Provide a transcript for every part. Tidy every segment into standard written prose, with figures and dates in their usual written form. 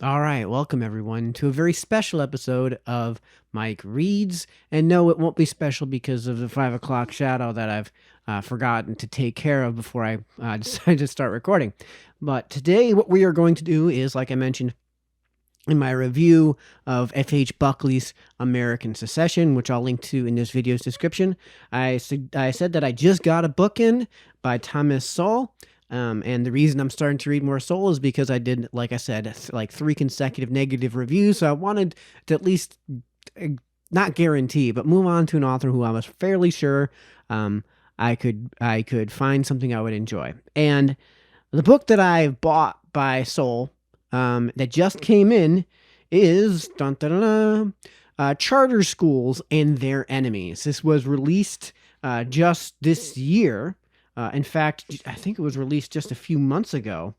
All right, welcome everyone to a very special episode of Mike Reads. And no, it won't be special because of the 5 o'clock shadow that I've forgotten to take care of before I decided to start recording. But today, what we are going to do is, like I mentioned in my review of F.H. Buckley's American Secession, which I'll link to in this video's description, I said that I just got a book in by Thomas Sowell. And the reason I'm starting to read more Sowell is because I did, like I said, like 3 consecutive negative reviews. So I wanted to at least, not guarantee, but move on to an author who I was fairly sure I could find something I would enjoy. And the book that I bought by Sowell that just came in is Charter Schools and Their Enemies. This was released just this year. In fact, I think it was released just a few months ago.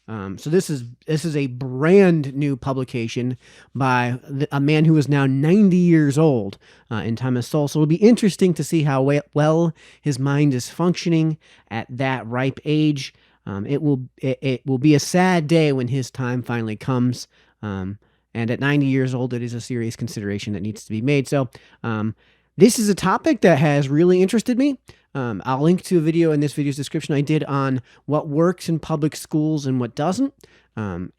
So this is a brand new publication by a man who is now 90 years old in Thomas Sowell. So it'll be interesting to see how well his mind is functioning at that ripe age. It will be a sad day when his time finally comes. And at 90 years old, it is a serious consideration that needs to be made. So this is a topic that has really interested me. I'll link to a video in this video's description I did on what works in public schools and what doesn't.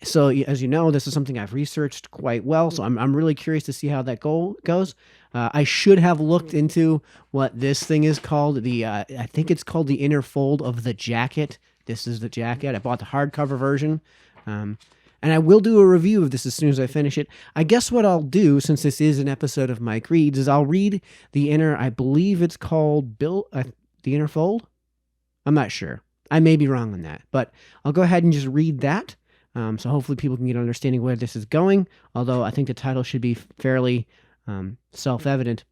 So as you know, this is something I've researched quite well, so I'm really curious to see how that goes. I should have looked into what this thing is called. I think it's called the inner fold of the jacket. This is the jacket. I bought the hardcover version. And I will do a review of this as soon as I finish it. I guess what I'll do, since this is an episode of Mike Reads, is I'll read the inner, I believe it's called the inner fold? I'm not sure. I may be wrong on that, but I'll go ahead and just read that. So hopefully people can get an understanding where this is going, although I think the title should be fairly self-evident.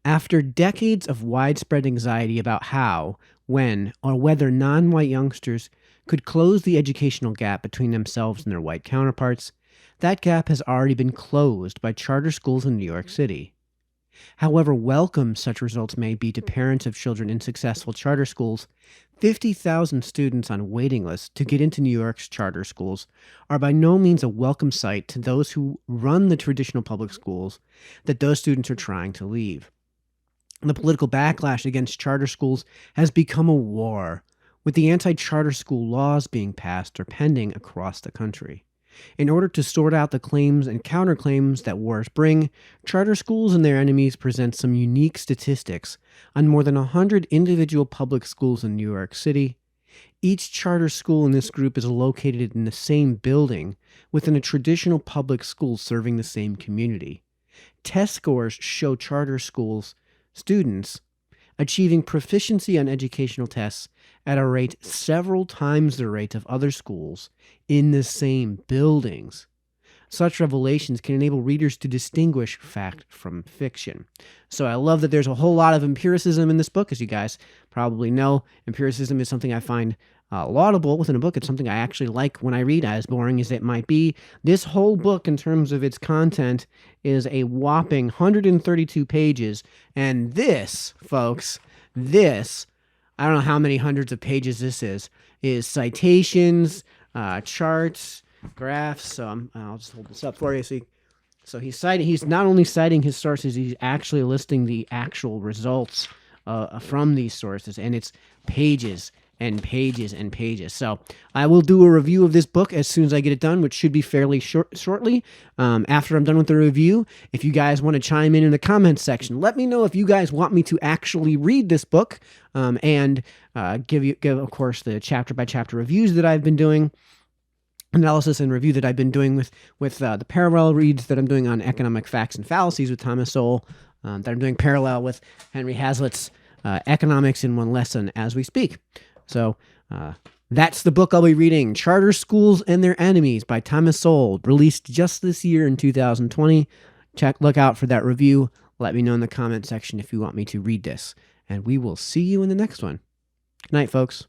After decades of widespread anxiety about how, when, or whether non-white youngsters could close the educational gap between themselves and their white counterparts, that gap has already been closed by charter schools in New York City. However welcome such results may be to parents of children in successful charter schools, 50,000 students on waiting lists to get into New York's charter schools are by no means a welcome sight to those who run the traditional public schools that those students are trying to leave. The political backlash against charter schools has become a war, with the anti-charter school laws being passed or pending across the country. In order to sort out the claims and counterclaims that wars bring, Charter Schools and Their Enemies present some unique statistics on more than 100 individual public schools in New York City. Each charter school in this group is located in the same building within a traditional public school serving the same community. Test scores show charter schools students achieving proficiency on educational tests at a rate several times the rate of other schools in the same buildings. Such revelations can enable readers to distinguish fact from fiction. So I love that there's a whole lot of empiricism in this book. As you guys probably know, empiricism is something I find laudable within a book. It's something I actually like when I read, as boring as it might be. This whole book, in terms of its content, is a whopping 132 pages. And this, folks, I don't know how many hundreds of pages this is citations, charts, graphs. So I'll just hold this up for you. So he's not only citing his sources, he's actually listing the actual results from these sources, and it's pages and pages and pages. So I will do a review of this book as soon as I get it done, which should be fairly shortly. After I'm done with the review, if you guys want to chime in the comments section, let me know if you guys want me to actually read this book and give, of course, the chapter-by-chapter reviews that I've been doing, analysis and review that I've been doing with the parallel reads that I'm doing on economic facts and fallacies with Thomas Sowell, that I'm doing parallel with Henry Hazlitt's economics in one lesson as we speak. So that's the book I'll be reading, Charter Schools and Their Enemies by Thomas Sowell, released just this year in 2020. Look out for that review. Let me know in the comment section if you want me to read this. And we will see you in the next one. Good night, folks.